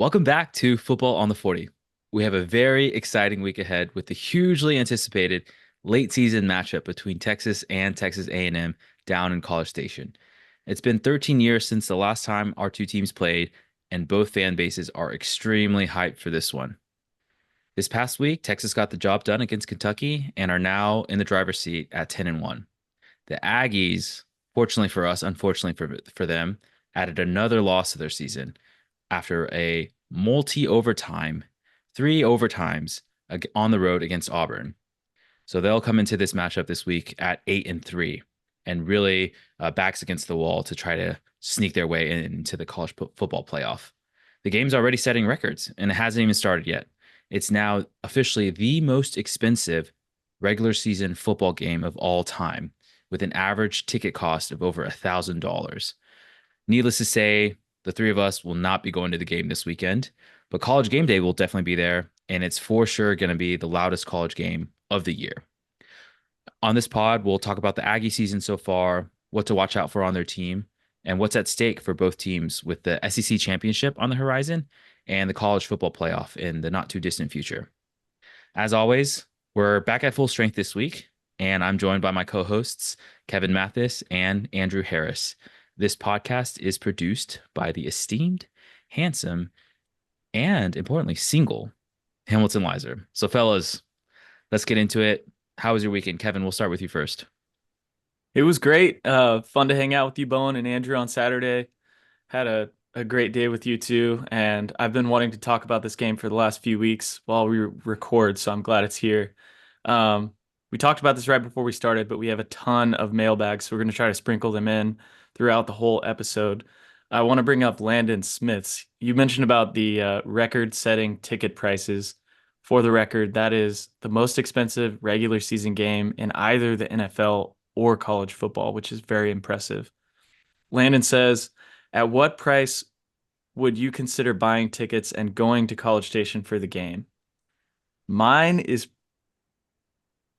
Welcome back to Football on the 40. We have a very exciting week ahead with the hugely anticipated late season matchup between Texas and Texas A&M down in College Station. It's been 13 years since the last time our two teams played, and both fan bases are extremely hyped for this one. This past week, Texas got the job done against Kentucky and are now in the driver's seat at 10-1. The Aggies, fortunately for us, unfortunately for them, added another loss to their season after a multi-overtime, three overtimes on the road against Auburn. So they'll come into this matchup this week at 8-3 and really backs against the wall to try to sneak their way into the college football playoff. The game's already setting records and it hasn't even started yet. It's now officially the most expensive regular season football game of all time, with an average ticket cost of over $1,000. Needless to say, the three of us will not be going to the game this weekend, but College Game Day will definitely be there, and it's for sure going to be the loudest college game of the year. On this pod, we'll talk about the Aggie season so far, what to watch out for on their team, and what's at stake for both teams with the SEC championship on the horizon and the college football playoff in the not too distant future. As always, we're back at full strength this week, and I'm joined by my co-hosts, Kevin Mathis and Andrew Harris. This podcast is produced by the esteemed, handsome, and importantly, single Hamilton Lizer. So, fellas, let's get into it. How was your weekend? Kevin, we'll start with you first. It was great. Fun to hang out with you, Bowen and Andrew, on Saturday. Had a great day with you too. And I've been wanting to talk about this game for the last few weeks while we record, so I'm glad it's here. We talked about this right before we started, but we have a ton of mailbags, so we're going to try to sprinkle them in throughout the whole episode. I want to bring up Landon Smith's. You mentioned about the record-setting ticket prices. For the record, that is the most expensive regular season game in either the NFL or college football, which is very impressive. Landon says, at what price would you consider buying tickets and going to College Station for the game? Mine is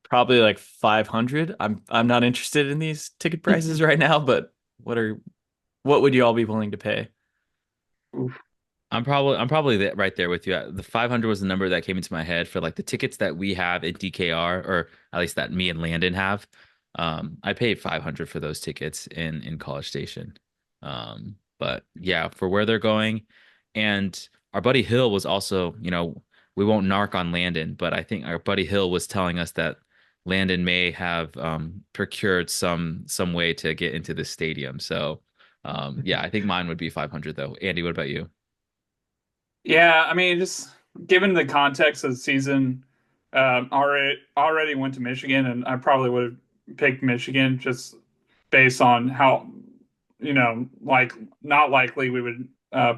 probably like 500. I'm not interested in these ticket prices right now, but what would you all be willing to pay? Oof. I'm probably right there with you. The 500 was the number that came into my head for like the tickets that we have at DKR, or at least that me and Landon have. I paid 500 for those tickets in College Station. But yeah, for where they're going, and our buddy Hill was also, we won't narc on Landon, but I think our buddy Hill was telling us that Landon may have procured some way to get into the stadium. So yeah, I think mine would be 500 though. Andy, what about you? Yeah, I mean, just given the context of the season, already went to Michigan, and I probably would have picked Michigan just based on how, like not likely we would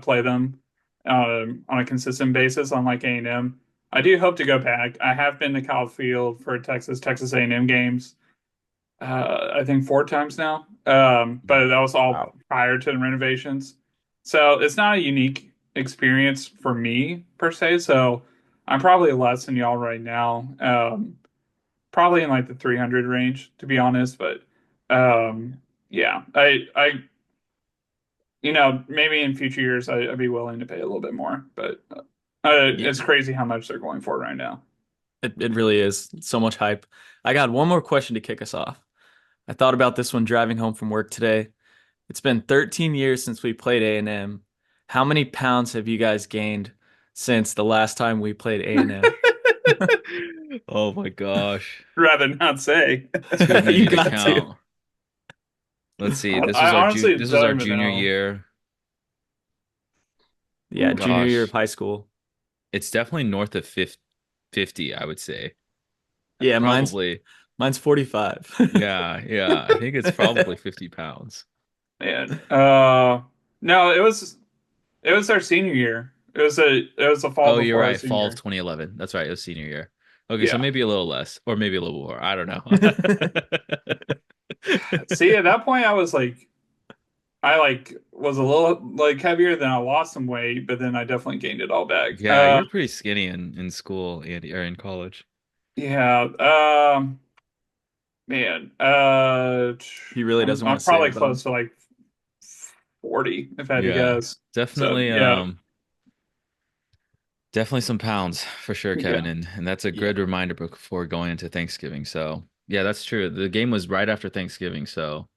play them on a consistent basis, unlike A&M. I do hope to go back. I have been to Kyle Field for Texas A&M games. I think four times now. But that was all Wow. prior to the renovations. So it's not a unique experience for me per se. So I'm probably less than y'all right now. Probably in like the 300 range, to be honest. But yeah, maybe in future years I'd be willing to pay a little bit more. But Yeah, it's crazy how much they're going for right now. it really is so much hype. I got one more question to kick us off. I thought about this one driving home from work today. It's been 13 years since we played A&M. How many pounds have you guys gained since the last time we played A&M? Oh my gosh. Rather not say. Too You many to got to. count. Let's see. I honestly This was don't our even junior know. year. Yeah, junior year of Gosh. high school. It's definitely north of 50, I would say. Yeah, Probably. mine's 45. Yeah, yeah. I think it's probably 50 pounds. Man. No, it was our senior year. It was the fall Oh, you're before our right. Fall of senior. 2011. That's right. It was senior year. Okay, so Yeah. maybe a little less, or maybe a little more. I don't know. See, at that point I was a little like heavier, then I lost some weight, but then I definitely gained it all back. Yeah, you were pretty skinny in school, Andy, or in college. Yeah. Man. He really I'm doesn't want I'm to say probably it, but close to like 40 if I had to Yeah, guess. So definitely. yeah. Definitely some pounds for sure, Kevin, Yeah, and that's a Yeah, good reminder before going into Thanksgiving. So yeah, that's true. The game was right after Thanksgiving, so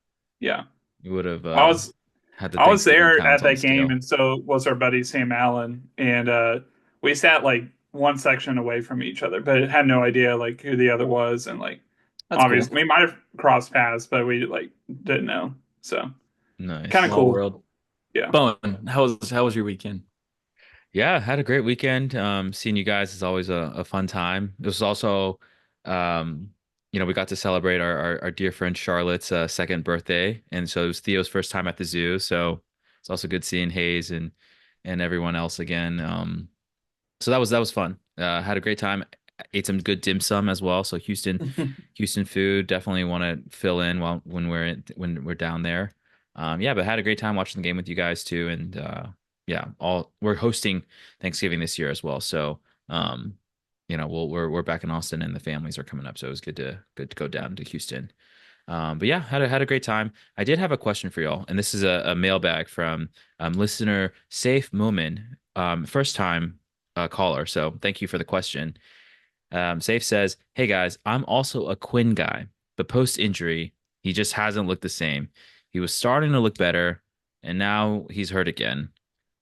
yeah. you would have I was had the I was Thanksgiving there pounds at on the that game, scale. and so was our buddy Sam Allen, and we sat like one section away from each other, but had no idea like who the other was, and like that's cool. obviously we might have crossed paths, but we like didn't know. So kind of Nice. Small cool. world. Yeah. Bowen, how was your weekend? Yeah, had a great weekend. Seeing you guys is always a fun time. It was also, um, we got to celebrate our dear friend Charlotte's second birthday, and so it was Theo's first time at the zoo. So it's also good seeing Hayes and everyone else again. So that was fun. Had a great time. Ate some good dim sum as well. So Houston food definitely want to fill in when we're down there. Yeah, but had a great time watching the game with you guys too. And yeah, all we're hosting Thanksgiving this year as well. So we're back in Austin and the families are coming up. So it was good to go down to Houston. But yeah, had a great time. I did have a question for y'all, and this is a mailbag from listener Safe Moomin, first time caller. So thank you for the question. Safe says, "Hey guys, I'm also a Quinn guy, but post injury, he just hasn't looked the same. He was starting to look better, and now he's hurt again.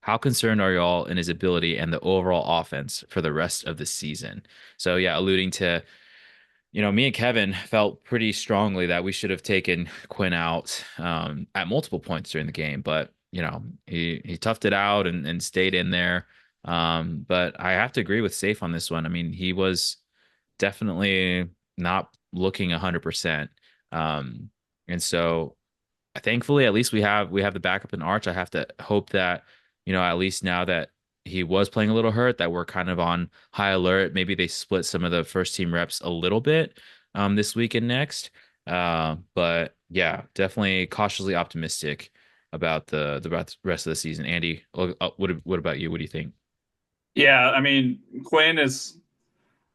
How concerned are y'all in his ability and the overall offense for the rest of the season?" So yeah, alluding to me and Kevin felt pretty strongly that we should have taken Quinn out at multiple points during the game, but he toughed it out and stayed in there. But I have to agree with Safe on this one. I mean, he was definitely not looking 100%. Um, and so thankfully, at least we have the backup in Arch. I have to hope that, at least now that he was playing a little hurt, that we're kind of on high alert. Maybe they split some of the first team reps a little bit this week and next. But yeah, definitely cautiously optimistic about the rest of the season. Andy, what about you? What do you think? Yeah, I mean, Quinn is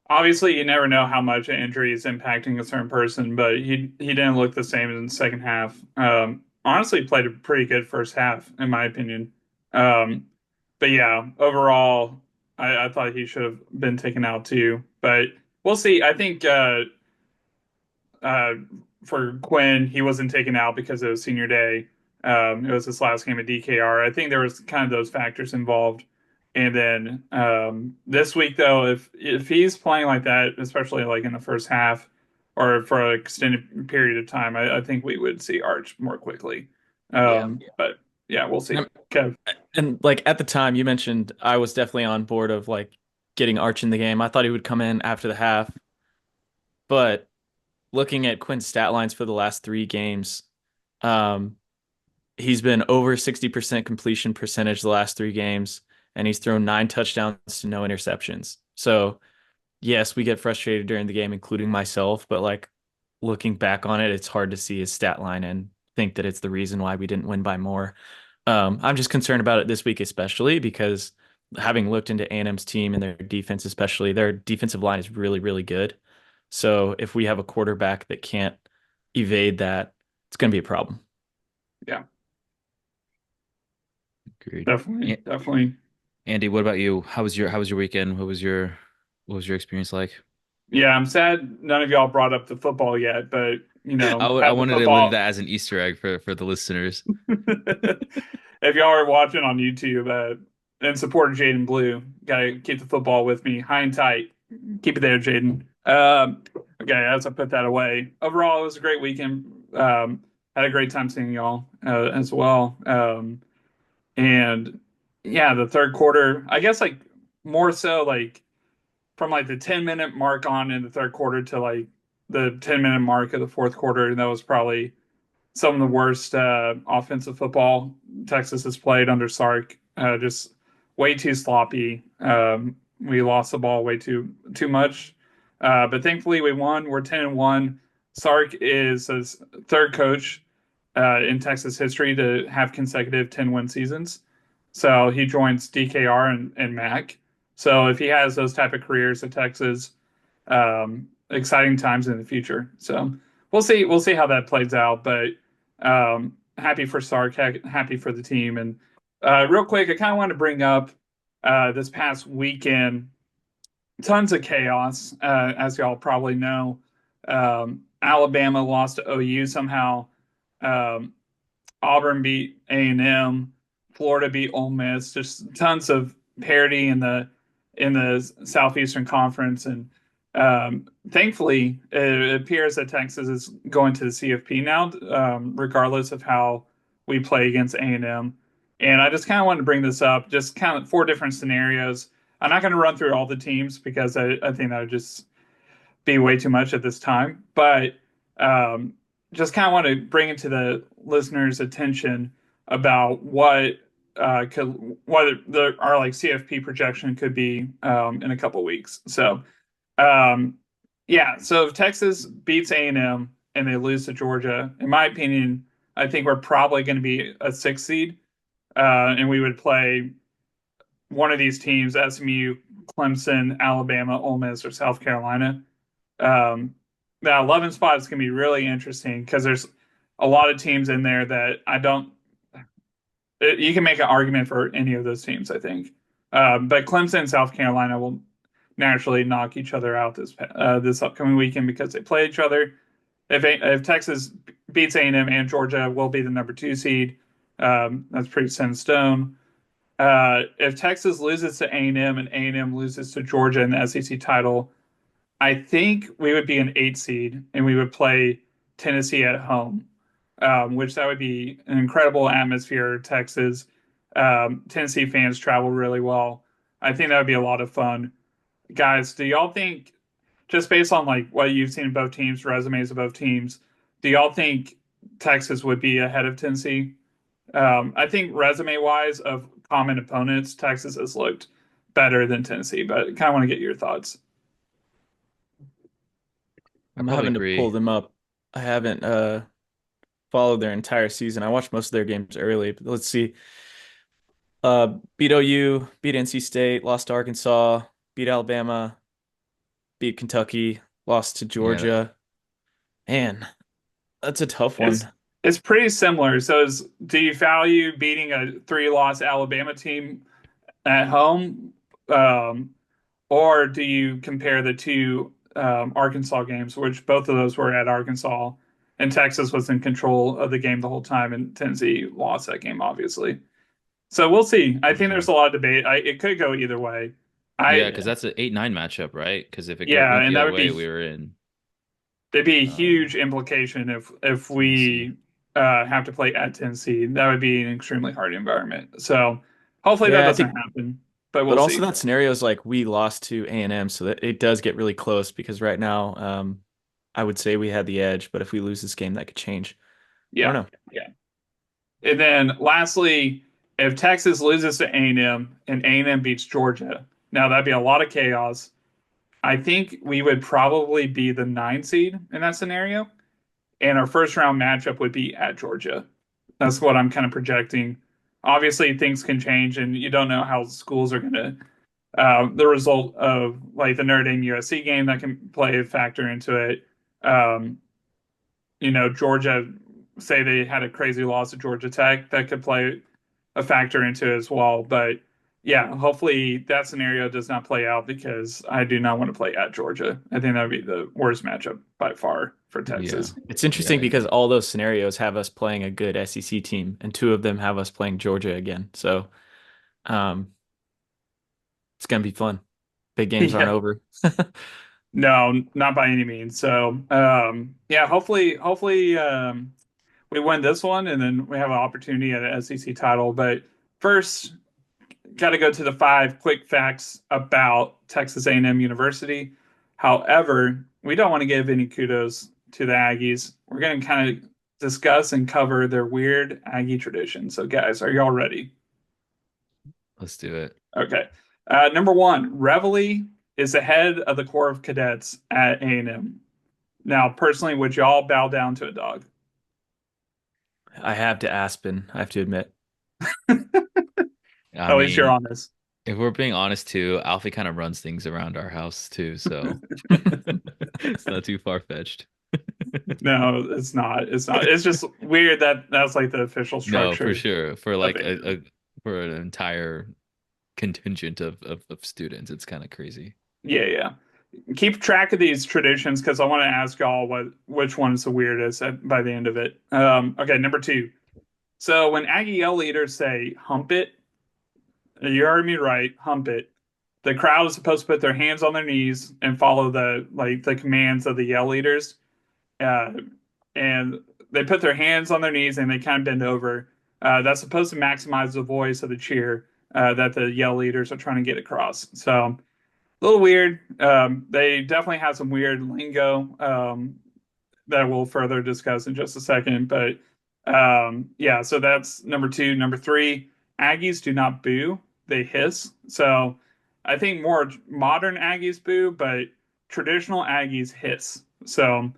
obviously you never know how much an injury is impacting a certain person, but he didn't look the same in the second half. Honestly, played a pretty good first half, in my opinion. Um, but yeah, overall, I thought he should have been taken out too. But we'll see. I think uh, for Quinn, he wasn't taken out because it was senior day. It was his last game at DKR. I think there was kind of those factors involved. And then this week, though, if he's playing like that, especially like in the first half or for an extended period of time, I think we would see Arch more quickly. Yeah. But yeah, we'll see. And, Kev. and like at the time you mentioned, I was definitely on board of like getting Arch in the game. I thought he would come in after the half, but looking at Quinn's stat lines for the last three games, um, he's been over 60% completion percentage the last three games, and he's thrown 9 touchdowns to no interceptions. So, yes, we get frustrated during the game, including myself, but like looking back on it, it's hard to see his stat line and think that it's the reason why we didn't win by more. I'm just concerned about it this week, especially because having looked into A&M's team and their defense, especially their defensive line is really, really good. So if we have a quarterback that can't evade that, it's going to be a problem. Yeah, Agreed. definitely, definitely. Andy, what about you? How was your weekend? What was your experience like? Yeah, I'm sad none of y'all brought up the football yet, but I have the wanted to leave football. that as an Easter egg for the listeners. If y'all are watching on YouTube and support Jaden Blue, gotta keep the football with me high and tight. Keep it there, Jaden. Okay, as I put that away, overall it was a great weekend. Had a great time seeing y'all as well. And yeah, the third quarter, I guess like more so like from like the 10-minute mark on in the third quarter to like the 10-minute mark of the fourth quarter, that was probably some of the worst offensive football Texas has played under Sark. Just way too sloppy. We lost the ball way too much, but thankfully we won. We're 10-1. Sark is his third coach in Texas history to have consecutive 10-win seasons. So he joins DKR and Mac. So if he has those type of careers at Texas, exciting times in the future. So we'll see. We'll see how that plays out. But happy for Sark, happy for the team. And real quick, I kind of want to bring up this past weekend, tons of chaos, as y'all probably know. Alabama lost to OU somehow. Um, Auburn beat A&M. Florida beat Ole Miss. Just tons of parity in the Southeastern Conference, and thankfully, it appears that Texas is going to the CFP now, regardless of how we play against A&M. And I just kind of wanted to bring this up, just kind of four different scenarios. I'm not going to run through all the teams because I think that would just be way too much at this time. But um, just kind of want to bring it to the listeners' attention about what our like CFP projection could be in a couple weeks. So um, yeah, so if Texas beats A&M and they lose to Georgia, in my opinion, I think we're probably going to be a 6 seed, and we would play one of these teams: SMU, Clemson, Alabama, Ole Miss, or South Carolina. That 11 spot is going to be really interesting because there's a lot of teams in there that I don't. You can make an argument for any of those teams, I think. But Clemson and South Carolina will naturally knock each other out this upcoming weekend because they play each other. If Texas beats A&M and Georgia, will be the number 2 seed. That's pretty set in stone. If Texas loses to A&M and A&M loses to Georgia in the SEC title, I think we would be an 8 seed and we would play Tennessee at home, which that would be an incredible atmosphere. Texas, Tennessee fans travel really well. I think that would be a lot of fun. Guys, do y'all think, just based on like what you've seen in both teams, resumes of both teams, do y'all think Texas would be ahead of Tennessee? I think resume wise of common opponents, Texas has looked better than Tennessee, but kind of want to get your thoughts. I I'm probably having to pull agree. them up. I haven't followed their entire season. I watched most of their games early, but let's see. Beat OU, beat NC State, lost to Arkansas, beat Alabama, beat Kentucky, lost to Yeah, Georgia. Man, that's a tough It's one. it's pretty similar. So, do you value beating a 3-loss Alabama team at home, um, or do you compare the two Arkansas games, which both of those were at Arkansas, and Texas was in control of the game the whole time, and Tennessee lost that game, obviously. So we'll see. I for think there's sure. a lot of debate. It could go either way. Yeah, I because that's an 8-9 matchup, right? Because if Yeah, went and the that other would way, be we were in there'd be a um, huge implication if Tennessee. we have to play at Tennessee. That would be an extremely hard environment. So hopefully that Yeah, I doesn't think, happen, but but we'll also see. that scenario is like we lost to A&M, so that it does get really close because right now, I would say we had the edge, but if we lose this game, that could change. I don't Yeah, know. yeah. And then lastly, if Texas loses to A&M and A&M beats Georgia, now that'd be a lot of chaos. I think we would probably be the 9 seed in that scenario, and our first round matchup would be at Georgia. That's what I'm kind of projecting. Obviously, things can change, and you don't know how schools are going to. The result of like the Notre Dame USC game that can play a factor into it. Um, Georgia, say they had a crazy loss to Georgia Tech, that could play a factor into it as well. But yeah, hopefully that scenario does not play out because I do not want to play at Georgia. I think that would be the worst matchup by far for Yeah, Texas. It's yeah, I interesting because agree. all those scenarios have us playing a good SEC team, and two of them have us playing Georgia again. So, um, it's gonna be fun. Big games aren't Yeah. over. No, not by any means. So, yeah, hopefully, we win this one and then we have an opportunity at an SEC title. But first, got to go to the 5 quick facts about Texas A&M University. However, we don't want to give any kudos to the Aggies. We're going to kind of discuss and cover their weird Aggie tradition. So, guys, are y'all ready? Let's do it. Okay. Number one, Reveille is the head of the Corps of Cadets at A&M. Now, personally, would y'all bow down to a dog? I have to Aspen, I have to admit. I At least you're mean, honest. if we're being honest too, Alfie kind of runs things around our house too, so it's not too far-fetched. No, it's not. It's not. It's just weird that that's like the official No, for structure sure. For of like A&M. for an entire contingent of students. It's kind of crazy. Yeah, yeah. Keep track of these traditions because I want to ask y'all which one is the weirdest by the end of it. Okay, number two. So when Aggie yell leaders say "hump it," you heard me right, hump it. The crowd is supposed to put their hands on their knees and follow the commands of the yell leaders. Uh, and they put their hands on their knees and they kind of bend over. That's supposed to maximize the voice of the cheer that the yell leaders are trying to get across. So a little weird. They definitely have some weird lingo that we'll further discuss in just a second. But yeah, so that's number two. Number three, Aggies do not boo, they hiss. So I think more modern Aggies boo, but traditional Aggies hiss. So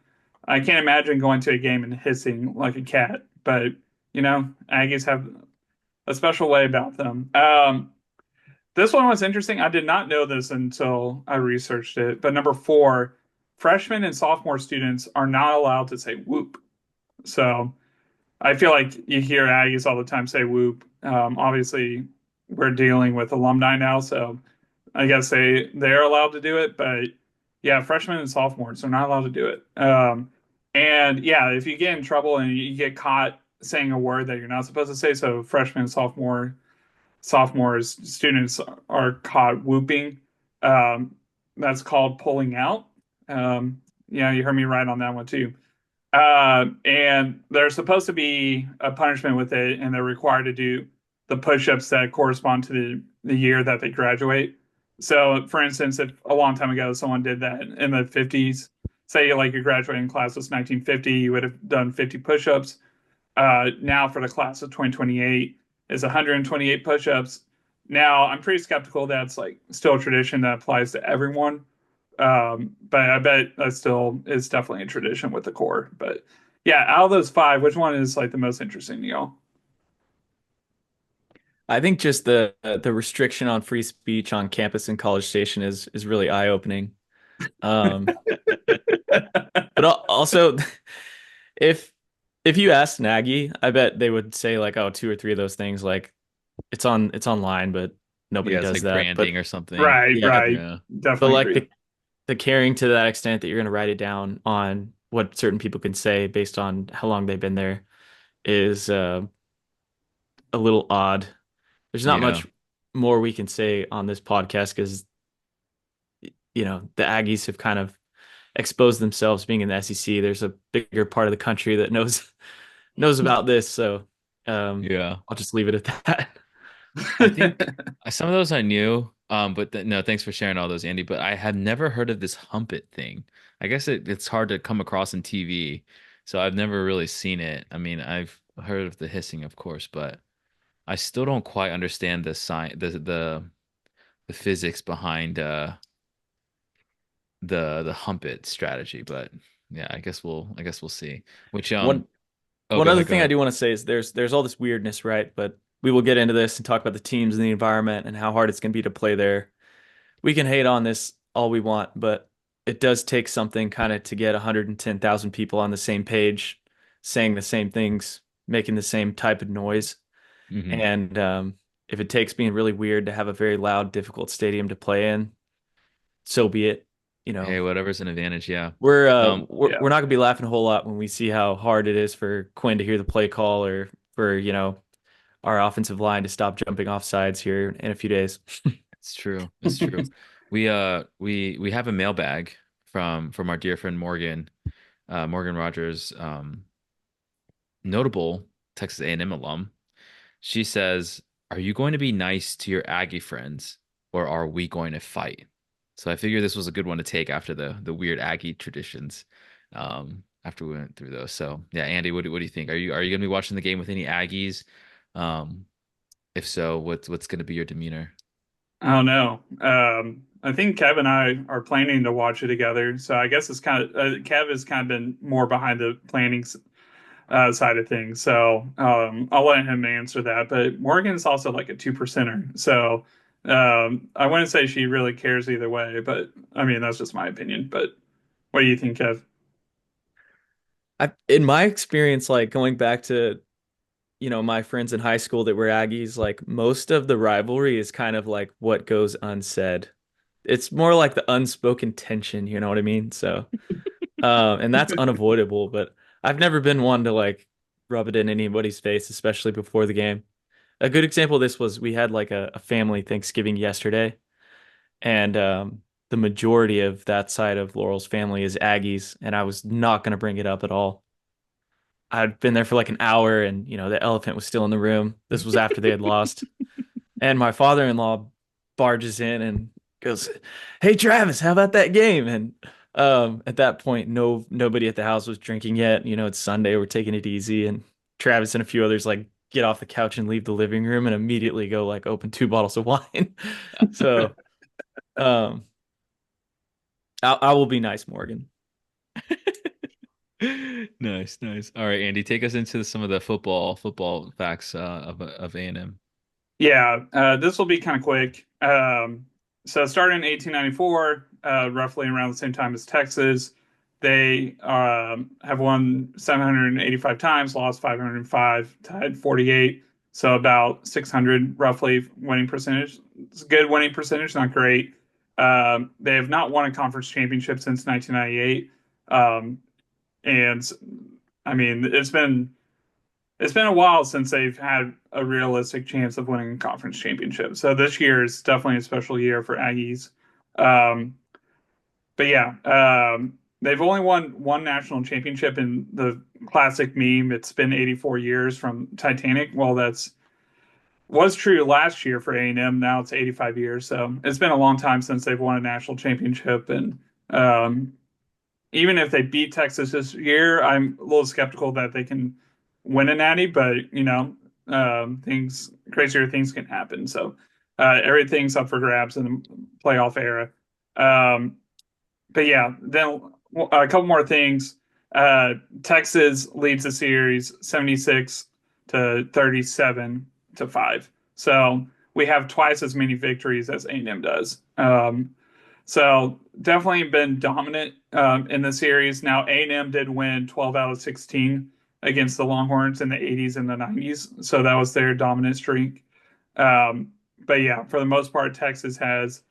I can't imagine going to a game and hissing like a cat. But, Aggies have a special way about them. This one was interesting. I did not know this until I researched it. But number four, freshmen and sophomore students are not allowed to say whoop. So I feel like you hear Aggies all the time say whoop. Obviously, we're dealing with alumni now, so I guess they're allowed to do it. But yeah, freshmen and sophomores are not allowed to do it. And yeah, if you get in trouble and you get caught saying a word that you're not supposed to say, so freshmen and sophomores students are caught whooping. Um, that's called pulling out. Yeah, you heard me right on that one too. And there's supposed to be a punishment with it, and they're required to do the push-ups that correspond to the year that they graduate. So, for instance, if a long time ago someone did that in the 50s, say like your graduating class was 1950, you would have done 50 push-ups. Now for the class of 2028 is 128 push-ups. Now I'm pretty skeptical that's like still a tradition that applies to everyone. But I bet that still is definitely a tradition with the core. But yeah, out of those five, which one is like the most interesting to y'all? I think just the restriction on free speech on campus in College Station is really eye-opening. Um, but also, if if you ask Nagy, I bet they would say like, oh, two or three of those things, like it's online, but nobody Yeah, it's does like that. branding But or something. Right, yeah, right. Yeah. but Definitely like agree. the caring to that extent that you're going to write it down on what certain people can say based on how long they've been there is a little odd. There's not Yeah. much more we can say on this podcast because the Aggies have kind of exposed themselves being in the SEC. There's a bigger part of the country that knows about this, so Yeah. I'll just leave it at that. I think some of those I knew, but no, thanks for sharing all those, Andy. But I had never heard of this hump it thing. I guess it's hard to come across in TV, so I've never really seen it. I mean, I've heard of the hissing, of course, but I still don't quite understand the science, the physics behind the hump it strategy. But yeah, I guess we'll see. Which One oh, one go other ahead, go thing I ahead. do want to say is there's all this weirdness, right? But we will get into this and talk about the teams and the environment and how hard it's going to be to play there. We can hate on this all we want, but it does take something kind of to get 110,000 people on the same page, saying the same things, making the same type of noise. Hmm. And if it takes being really weird to have a very loud, difficult stadium to play in, so be it. You know, Hey, whatever's an advantage, yeah. we're uh Um, we're, Yeah. we're not gonna be laughing a whole lot when we see how hard it is for Quinn to hear the play call or for, our offensive line to stop jumping off sides here in a few days. It's true. It's true. We have a mailbag from our dear friend Morgan, Morgan Rogers, notable Texas A&M alum. She says, "Are you going to be nice to your Aggie friends, or are we going to fight?" So I figured this was a good one to take after the weird Aggie traditions. After we went through those. So yeah, Andy, what do you think? Are you gonna be watching the game with any Aggies? Um, if so, what's gonna be your demeanor? I don't know. I think Kev and I are planning to watch it together. So I guess it's kind of Kev has kind of been more behind the planning side of things. So I'll let him answer that. But Morgan's also like a two percenter. So I wouldn't say she really cares either way. But I mean, that's just my opinion. But what do you think, Kev? In my experience, like going back to my friends in high school that were Aggies, like most of the rivalry is kind of like what goes unsaid. It's more like the unspoken tension, you know what I mean? So, and that's unavoidable, but I've never been one to like rub it in anybody's face, especially before the game. A good example of this was we had like a family Thanksgiving yesterday, and the majority of that side of Laurel's family is Aggies, and I was not going to bring it up at all. I'd been there for like an hour, and the elephant was still in the room. This was after they had lost, and my father-in-law barges in and goes, "Hey Travis, how about that game?" And at that point, nobody at the house was drinking yet. It's Sunday, we're taking it easy, and Travis and a few others like get off the couch and leave the living room and immediately go like open two bottles of wine. So um, I will be nice, Morgan. Nice, nice. All right, Andy, take us into some of the football facts of A&M. Yeah, this will be kind of quick. So starting in 1894, roughly around the same time as Texas, they have won 785 times, lost 505, tied 48. So about 600 roughly winning percentage. It's a good winning percentage, not great. They have not won a conference championship since 1998. And I mean, it's been a while since they've had a realistic chance of winning a conference championship. So this year is definitely a special year for Aggies. Um, but yeah, they've only won one national championship in the classic meme. It's been 84 years from Titanic. Well, that's was true last year for A&M. Now it's 85 years. So it's been a long time since they've won a national championship. And um, even if they beat Texas this year, I'm a little skeptical that they can win a natty, but crazier things can happen. So everything's up for grabs in the playoff era. Um, but yeah, then a couple more things. Texas leads the series 76 to 37 to 5. So we have twice as many victories as A&M does. So definitely been dominant in the series. Now A&M did win 12 out of 16 against the Longhorns in the 80s and the 90s, so that was their dominant streak. But yeah, for the most part, Texas has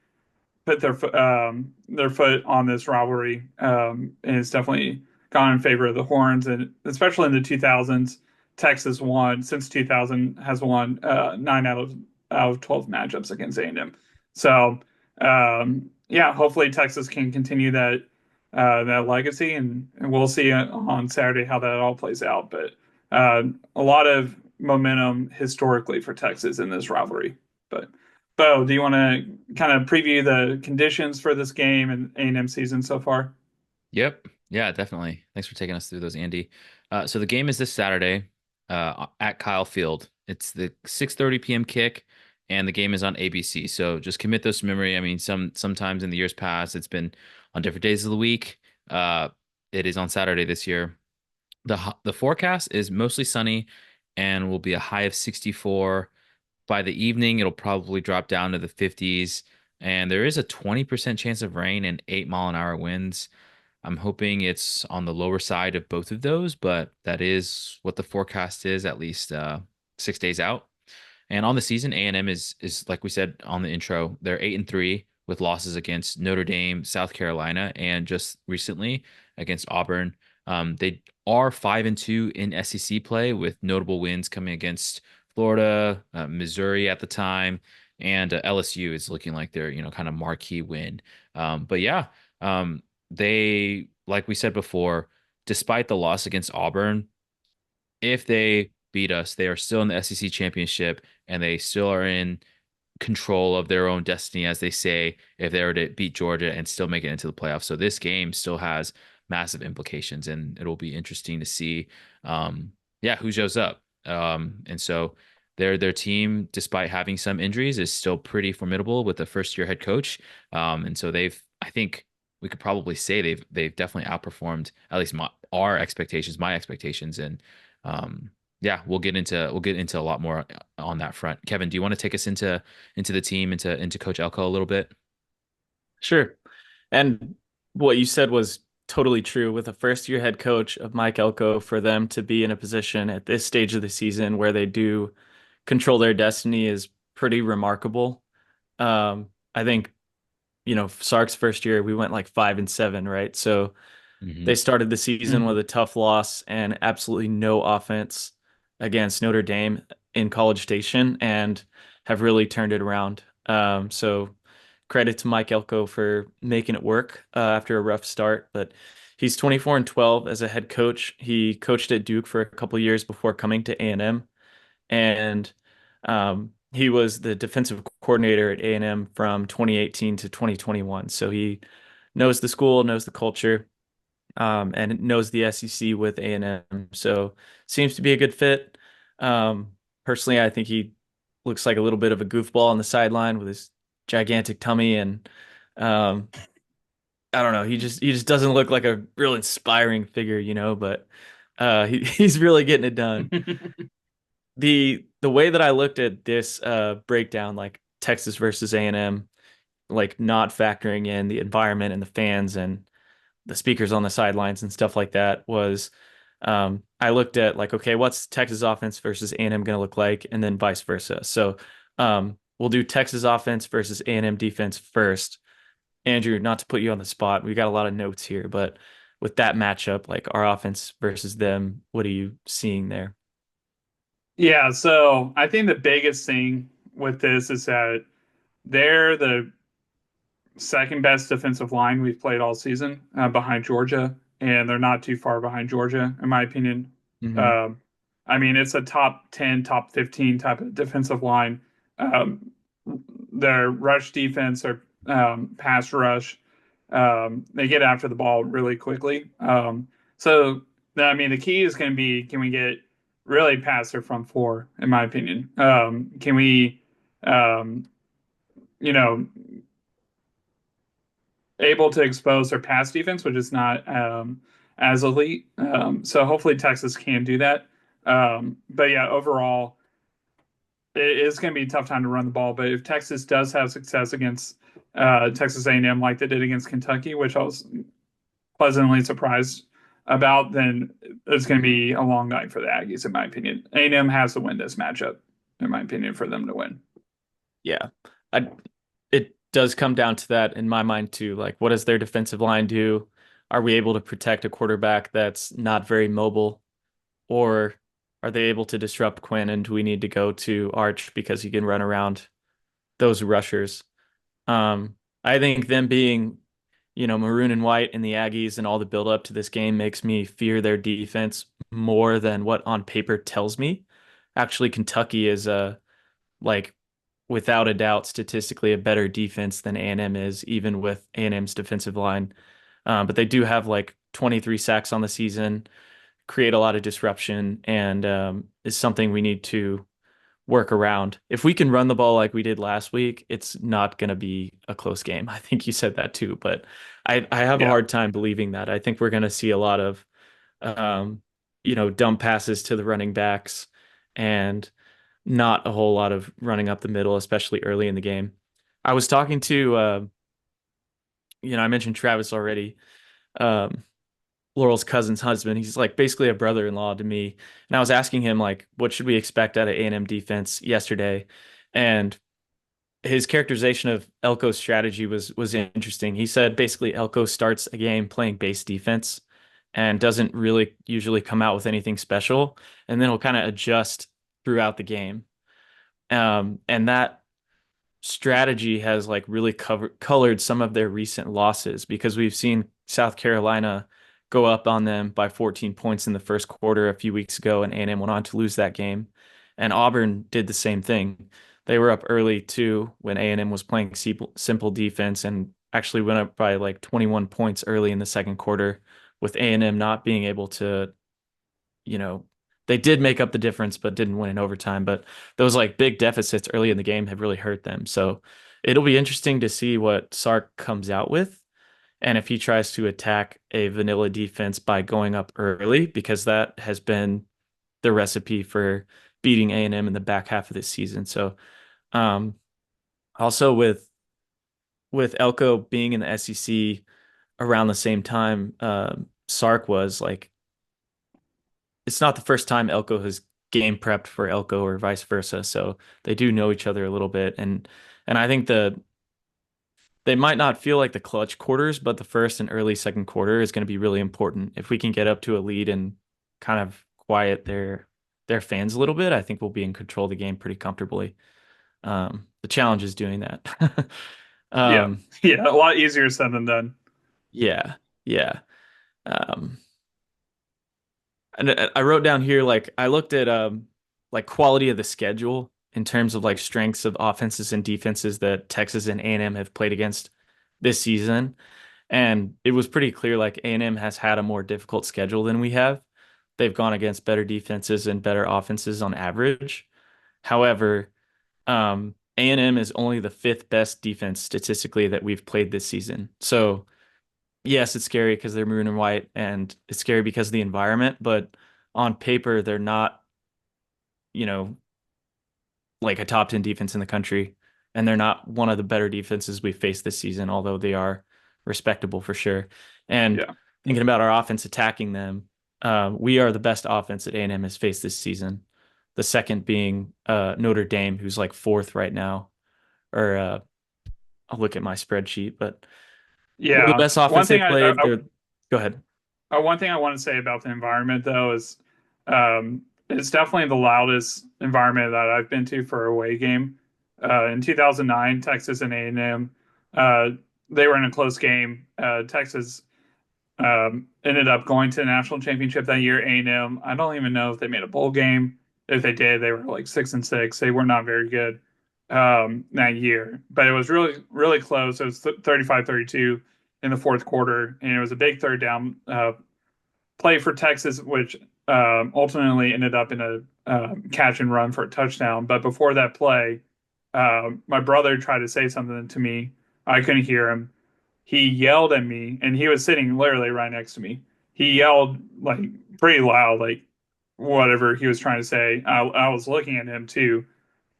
put their foot on this rivalry, and it's definitely gone in favor of the Horns, and especially in the 2000s, Texas won since 2000 has won 9 out of 12 matchups against A&M. So yeah, hopefully Texas can continue that legacy, and we'll see on Saturday how that all plays out. But a lot of momentum historically for Texas in this rivalry. But Bo, do you want to kind of preview the conditions for this game and A&M season so far? Yep. Yeah, definitely. Thanks for taking us through those, Andy. So the game is this Saturday at Kyle Field. It's the 6:30 p.m. kick, and the game is on ABC. So just commit those to memory. I mean, sometimes in the years past, it's been on different days of the week. It is on Saturday this year. The forecast is mostly sunny and will be a high of 64. By the evening, it'll probably drop down to the 50s, and there is a 20% chance of rain and 8-mile-an-hour winds. I'm hoping it's on the lower side of both of those, but that is what the forecast is, at least 6 days out. And on the season, A&M is like we said on the intro, they're 8-3 with losses against Notre Dame, South Carolina, and just recently against Auburn. They are 5-2 in SEC play with notable wins coming against Florida, Missouri at the time, and LSU is looking like their kind of marquee win. But yeah, they like we said before, despite the loss against Auburn, if they beat us, they are still in the SEC championship and they still are in control of their own destiny, as they say, if they were to beat Georgia and still make it into the playoffs. So this game still has massive implications, and it'll be interesting to see, yeah, who shows up. And so their team, despite having some injuries, is still pretty formidable with the first year head coach. And so I think we could probably say they've definitely outperformed at least our expectations, my expectations, and yeah, we'll get into a lot more on that front. Kevin, do you want to take us into the team, into Coach Elko a little bit? Sure. And what you said was totally true. With a first-year head coach of Mike Elko, for them to be in a position at this stage of the season where they do control their destiny is pretty remarkable. I think, Sark's first year, we went like 5-7, right? So they Hmm. started the season with a tough loss and absolutely no offense against Notre Dame in College Station and have really turned it around. So credit to Mike Elko for making it work after a rough start. But he's 24-12 as a head coach. He coached at Duke for a couple years before coming to A&M, and he was the defensive coordinator at A&M from 2018 to 2021. So he knows the school, knows the culture, and knows the SEC with A&M. So seems to be a good fit. Personally, I think he looks like a little bit of a goofball on the sideline with his gigantic tummy, and um, I don't know. He just doesn't look like a real inspiring figure, but he's really getting it done. The way that I looked at this breakdown, like Texas versus A&M, like not factoring in the environment and the fans and the speakers on the sidelines and stuff like that, was I looked at like, okay, what's Texas offense versus A&M going to look like, and then vice versa. So we'll do Texas offense versus A&M defense first. Andrew, not to put you on the spot, we got a lot of notes here, but with that matchup, like our offense versus them, what are you seeing there? Yeah, so I think the biggest thing with this is that they're the second best defensive line we've played all season behind Georgia, and they're not too far behind Georgia, in my opinion. Hmm. Um, I mean, it's a top 10, top 15 type of defensive line. Um, their rush defense or pass rush, they get after the ball really quickly. So, I mean, the key is going to be, can we get really past their front four, in my opinion? Can we, um, you know, able to expose their pass defense, which is not as elite. So hopefully Texas can do that. But yeah, overall, it is going to be a tough time to run the ball. But if Texas does have success against Texas A&M like they did against Kentucky, which I was pleasantly surprised about, then it's going to Hmm. be a long night for the Aggies, in my opinion. A&M has to win this matchup, in my opinion, for them to win. Yeah. I It does come down to that in my mind too. Like, what does their defensive line do? Are we able to protect a quarterback that's not very mobile, or are they able to disrupt Quinn? And do we need to go to Arch because he can run around those rushers? I think them being, maroon and white in the Aggies and all the build up to this game makes me fear their defense more than what on paper tells me. Actually, Kentucky is like without a doubt statistically a better defense than A&M is, even with A&M's defensive line. But they do have like 23 sacks on the season, create a lot of disruption, and is something we need to work around. If we can run the ball like we did last week, it's not going to be a close game. I think you said that too, but I have a Yeah. hard time believing that. I think we're going to see a lot of um, dump passes to the running backs and not a whole lot of running up the middle, especially early in the game. I was talking to, I mentioned Travis already, um, Laurel's cousin's husband. He's like basically a brother-in-law to me. And I was asking him like, what should we expect out of A&M defense yesterday? And his characterization of Elko's strategy was interesting. He said basically Elko starts a game playing base defense and doesn't really usually come out with anything special, and then he'll kind of adjust throughout the game. And that strategy has like really colored some of their recent losses because we've seen South Carolina go up on them by 14 points in the first quarter a few weeks ago, and A&M went on to lose that game. And Auburn did the same thing. They were up early too when A&M was playing simple defense and actually went up by like 21 points early in the second quarter, with A&M not being able to, you know, they did make up the difference, but didn't win in overtime. But those like big deficits early in the game have really hurt them. So it'll be interesting to see what Sark comes out with and if he tries to attack a vanilla defense by going up early, because that has been the recipe for beating A&M in the back half of this season. So um, also with Elko being in the SEC, around the same time Sark was like, it's not the first time Elko has game prepped for Elko or vice versa. So they do know each other a little bit. And I think they might not feel like the clutch quarters, but the first and early second quarter is going to be really important. If we can get up to a lead and kind of quiet their fans a little bit, I think we'll be in control of the game pretty comfortably. The challenge is doing that. Yeah, um, yeah, a lot easier said than done. yeah, yeah. Um, and I wrote down here like I looked at like quality of the schedule in terms of like strengths of offenses and defenses that Texas and A&M have played against this season. And it was pretty clear like A&M has had a more difficult schedule than we have. They've gone against better defenses and better offenses on average. However, A&M is only the fifth best defense statistically that we've played this season. So yes, it's scary because they're maroon and white, and it's scary because of the environment, but on paper, they're not, you know, like a top 10 defense in the country. And they're not one of the better defenses we faced this season, although they are respectable for sure. And Yeah, thinking about our offense attacking them, we are the best offense that A&M has faced this season. The second being Notre Dame, who's like fourth right now. Or I'll look at my spreadsheet, but we're the yeah. best offense One they thing played. Go ahead. one thing I want to say about the environment though is, it's definitely the loudest environment that I've been to for a away game. In 2009, Texas and A&M, uh, they were in a close game. Texas ended up going to the national championship that year. A&M, I don't even know if they made a bowl game. If they did, they were like 6-6. They were not very good that year, but it was really, really close. It was 35-32 in the fourth quarter, and it was a big third down play for Texas, which ultimately ended up in a catch and run for a touchdown. But before that play, my brother tried to say something to me. I couldn't hear him. He yelled at me, and he was sitting literally right next to me. He yelled like pretty loud, like whatever he was trying to say. I was looking at him too,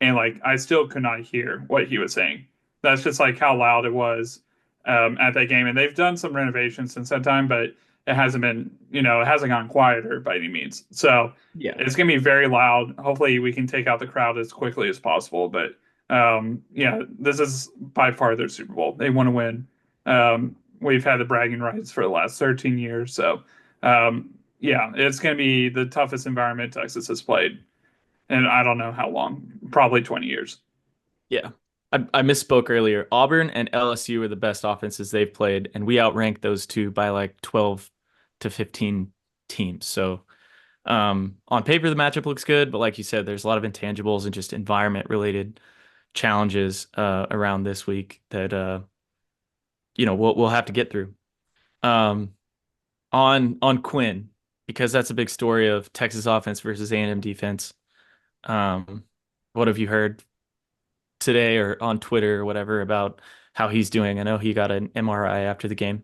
and like I still could not hear what he was saying. That's just like how loud it was at that game. And they've done some renovations since that time, but it hasn't been, it hasn't gone quieter by any means. So Yeah. it's going to be very loud. Hopefully, we can take out the crowd as quickly as possible. But yeah, this is by far their Super Bowl. They want to win. We've had the bragging rights for the last 13 years. So yeah, it's going to be the toughest environment Texas has played. And I don't know how long, probably 20 years. Yeah. I misspoke earlier. Auburn and LSU are the best offenses they've played, and we outranked those two by like 12 to 15 teams. So on paper, the matchup looks good, but like you said, there's a lot of intangibles and just environment related challenges around this week that we'll have to get through. Um, on Quinn, because that's a big story of Texas offense versus A&M defense. Um, what have you heard today or on Twitter or whatever about how he's doing? I know he got an MRI after the game.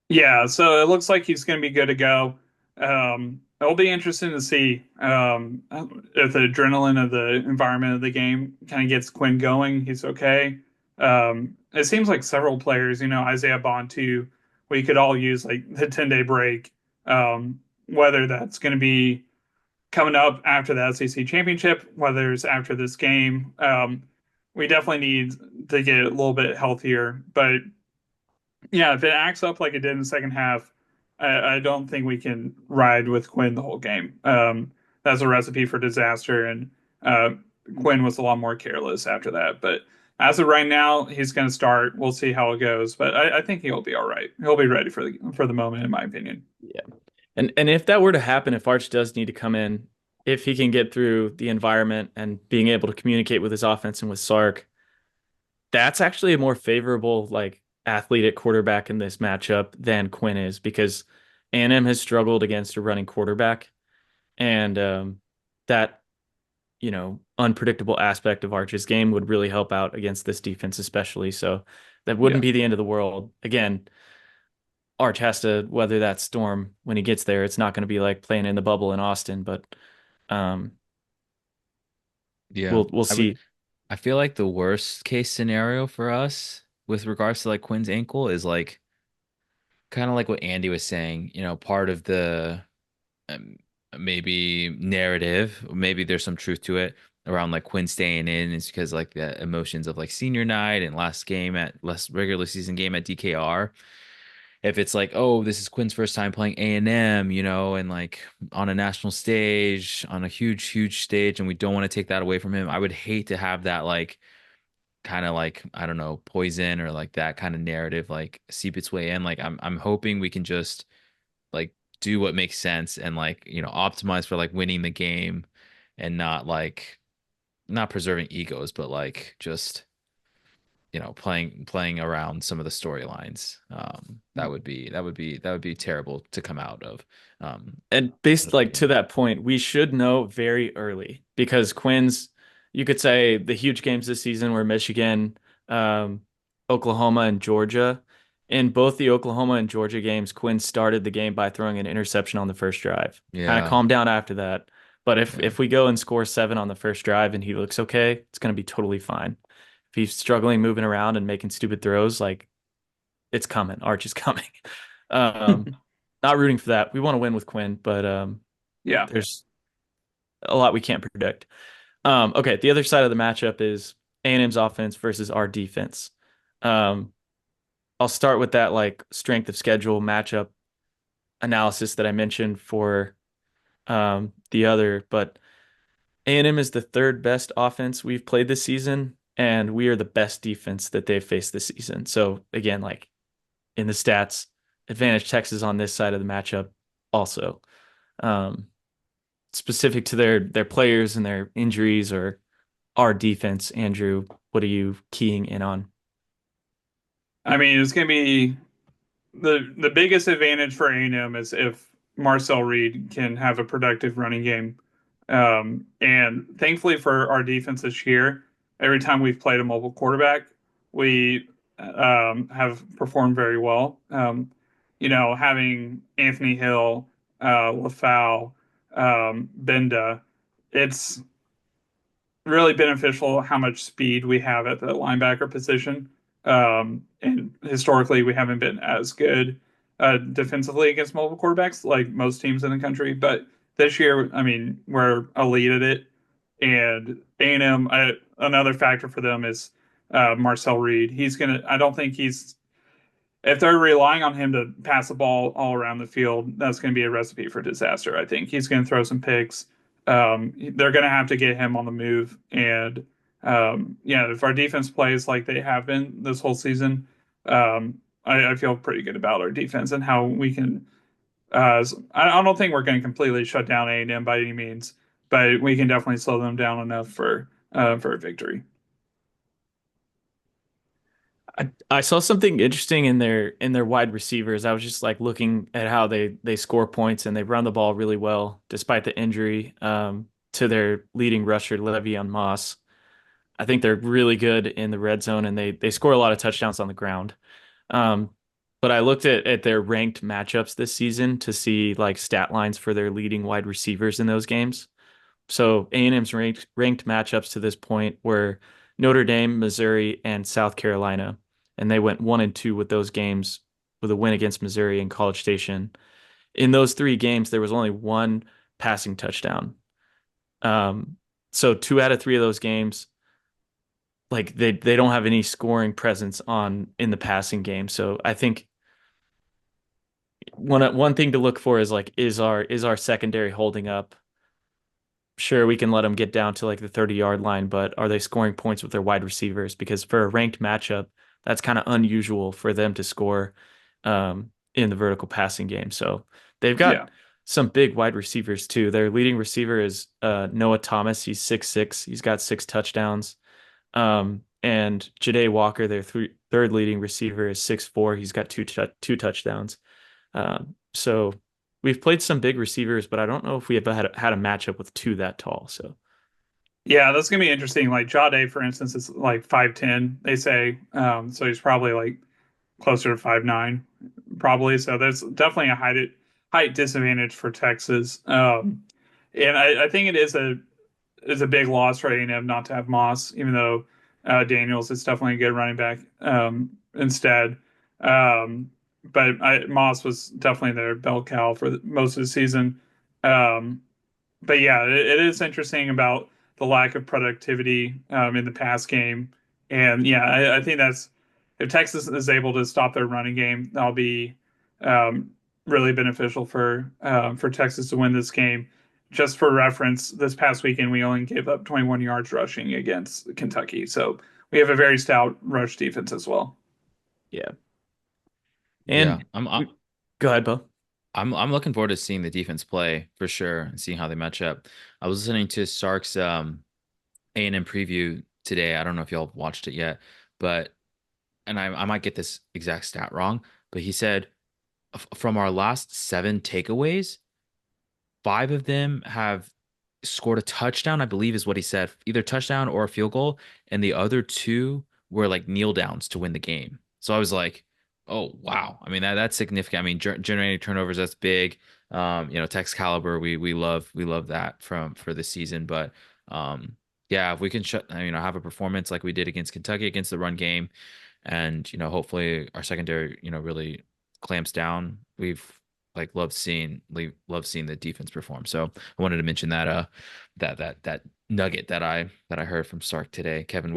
Yeah, so it looks like he's going to be good to go. It'll be interesting to see if the adrenaline of the environment of the game kind of gets Quinn going. He's okay. It seems like several players, Isaiah Bond too, we could all use like the 10-day break. Whether that's going to be coming up after the SEC championship, whether it's after this game, we definitely need to get a little bit healthier. But yeah, if it acts up like it did in the second half, I don't think we can ride with Quinn the whole game. That's a recipe for disaster, and uh, Quinn was a lot more careless after that. But as of right now, he's going to start. We'll see how it goes, but I think he'll be all right. He'll be ready for the moment, in my opinion. Yeah. And if that were to happen, if Arch does need to come in, if he can get through the environment and being able to communicate with his offense and with Sark, that's actually a more favorable like athlete at quarterback in this matchup than Quinn is because A&M has struggled against a running quarterback, and that unpredictable aspect of Arch's game would really help out against this defense, especially. So that wouldn't Yeah, be the end of the world. Again, Arch has to weather that storm when he gets there. It's not going to be like playing in the bubble in Austin, but um, Yeah. we'll see. I feel like the worst case scenario for us with regards to like Quinn's ankle is like kind of like what Andy was saying, part of the um, maybe narrative, maybe there's some truth to it around like Quinn staying in is because like the emotions of like senior night and last regular season game at DKR. If it's like, oh, this is Quinn's first time playing A&M, and like on a national stage, on a huge, huge stage, and we don't want to take that away from him, I would hate to have that like kind of like, I don't know, poison or like that kind of narrative like seep its way in. Like I'm hoping we can just like do what makes sense and like, optimize for like winning the game and not like not preserving egos, but like just, playing around some of the storylines. That would be terrible to come out of. And Out based of that like to game. that point, we should know very early because Quinn's, you could say the huge games this season were Michigan, um, Oklahoma, and Georgia. In both the Oklahoma and Georgia games, Quinn started the game by throwing an interception on the first drive. Kind of Yeah. calmed down after that. But if Yeah. if we go and score 7 on the first drive and he looks okay, it's going to be totally fine. If he's struggling moving around and making stupid throws, like it's coming. Arch is coming. Um, Not rooting for that. We want to win with Quinn, but Yeah. there's a lot we can't predict. Okay, the other side of the matchup is A&M's offense versus our defense. Um, I'll start with that like strength of schedule matchup analysis that I mentioned for the other, but A&M is the third best offense we've played this season, and we are the best defense that they've faced this season. So again, like in the stats, advantage Texas on this side of the matchup also. Um, Specific to their players and their injuries or our defense, Andrew, what are you keying in on? I mean, it's going to be the biggest advantage for A&M is if Marcel Reed can have a productive running game. And thankfully for our defense this year, every time we've played a mobile quarterback, we have performed very well. Having Anthony Hill, LaFau, Benda, it's really beneficial how much speed we have at the linebacker position. And historically, we haven't been as good defensively against mobile quarterbacks like most teams in the country. But this year, I mean, we're elite at it. And A&M, another factor for them is Marcel Reed. I don't think if they're relying on him to pass the ball all around the field, that's going to be a recipe for disaster. I think he's going to throw some picks. They're going to have to get him on the move. And yeah, if our defense plays like they have been this whole season, I feel pretty good about our defense and how we can. I don't think we're going to completely shut down A&M by any means, but we can definitely slow them down enough for a victory. I saw something interesting in their wide receivers. I was just like looking at how they score points and they run the ball really well despite the injury to their leading rusher Le'Veon Moss. I think they're really good in the red zone and they score a lot of touchdowns on the ground. Um, but I looked at their ranked matchups this season to see like stat lines for their leading wide receivers in those games. So A&M's ranked matchups to this point were Notre Dame, Missouri, and South Carolina, and they went 1-2 with those games with a win against Missouri in College Station. In those 3 games, there was only one passing touchdown. Um, so 2 out of 3 of those games, like they don't have any scoring presence on in the passing game. So I think one thing to look for is like is our secondary holding up? Sure, we can let them get down to like the 30-yard line, but are they scoring points with their wide receivers? Because for a ranked matchup, that's kind of unusual for them to score in the vertical passing game. So they've Yeah. got some big wide receivers too. Their leading receiver is Noah Thomas. He's 6'6". He's got 6 touchdowns. And Jade Walker, their third leading receiver, is 6'4". He's got two touchdowns. So we've played some big receivers, but I don't know if we have had a matchup with 2 that tall. So Yeah, that's gonna be interesting. Like Jade, for instance, is like 5'10", they say. So he's probably like closer to 5'9", probably. So there's definitely a height disadvantage for Texas. And I think it is a big loss for A&M not to have Moss, even though Daniels is definitely a good running back instead. Um, but Moss was definitely their bell cow for most of the season. Um, but yeah, it is interesting about the lack of productivity in the pass game. And yeah, I think that's if Texas is able to stop their running game, that'll be um, really beneficial for Texas to win this game. Just for reference, this past weekend we only gave up 21 yards rushing against Kentucky, so we have a very stout rush defense as well. Yeah. Yeah, And go ahead, Bo. I'm looking forward to seeing the defense play for sure and seeing how they match up. I was listening to Sark's A&M preview today. I don't know if y'all watched it yet, but and I might get this exact stat wrong, but he said from our last seven takeaways, five of them have scored a touchdown, I believe is what he said, either touchdown or a field goal, and the other two were like kneel downs to win the game. So I was like, oh wow. I mean that's significant. I mean generating turnovers, that's big. Tex caliber, we love that for this season. But yeah, if we can have a performance like we did against Kentucky against the run game, and hopefully our secondary really clamps down. We've love seeing the defense perform. So I wanted to mention that nugget that I heard from Sark today. Kevin,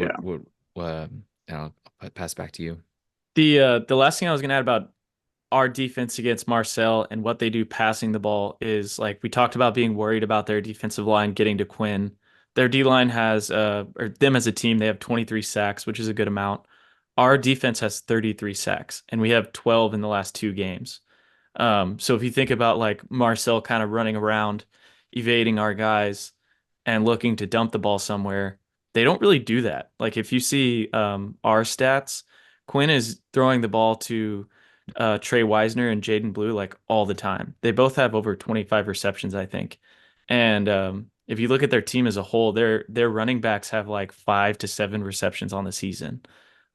Yeah. I'll pass back to you. The last thing I was gonna add about our defense against Marcel and what they do passing the ball is like we talked about being worried about their defensive line getting to Quinn. Their D line has or them as a team, they have 23 sacks, which is a good amount. Our defense has 33 sacks, and we have 12 in the last two games. So if you think about like Marcel kind of running around, evading our guys and looking to dump the ball somewhere, they don't really do that. Like if you see our stats, Quinn is throwing the ball to Trey Wisner and Jaden Blue like all the time. They both have over 25 receptions, I think. And if you look at their team as a whole, their running backs have like 5 to 7 receptions on the season.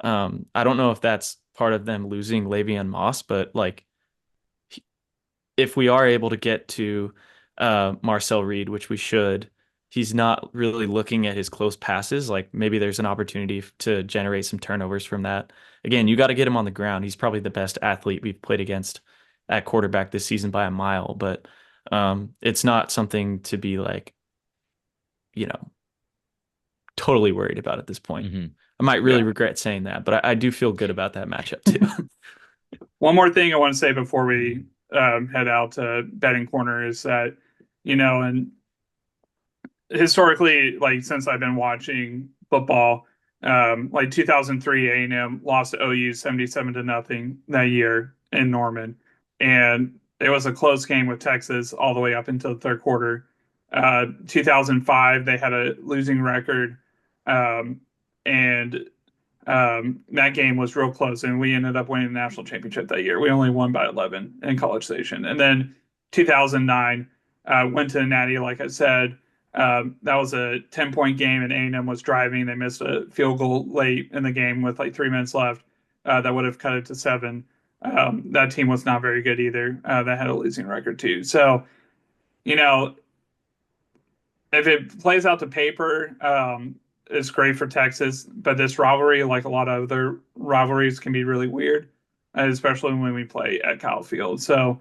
I don't know if that's part of them losing Le'Veon Moss, but like if we are able to get to Marcel Reed, which we should, he's not really looking at his close passes. Like maybe there's an opportunity to generate some turnovers from that. Again, you got to get him on the ground. He's probably the best athlete we've played against at quarterback this season by a mile, but it's not something to be like, you know, totally worried about at this point. Hmm. I might really Yeah. regret saying that, but I do feel good about that matchup too. One more thing I want to say before we head out to betting corner is that, and historically, like since I've been watching football, like 2003 A&M lost to OU 77-0 that year in Norman, and it was a close game with Texas all the way up until the third quarter. 2005 they had a losing record, um, and that game was real close, and we ended up winning the national championship that year. We only won by 11 in College Station, and then 2009 went to the Natty, like I said. That was a 10-point game, and A&M was driving. They missed a field goal late in the game with like 3 minutes left. That would have cut it to 7. That team was not very good either. That had a losing record too. So, you know, if it plays out to paper, it's great for Texas. But this rivalry, like a lot of other rivalries, can be really weird, especially when we play at Kyle Field. So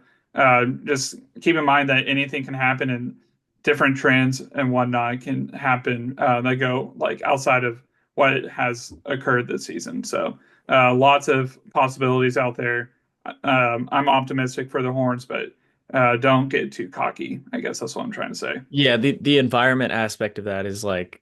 just keep in mind that anything can happen and different trends and whatnot can happen that go like outside of what has occurred this season. So lots of possibilities out there. I'm optimistic for the Horns, but don't get too cocky. I guess that's what I'm trying to say. Yeah, the environment aspect of that is like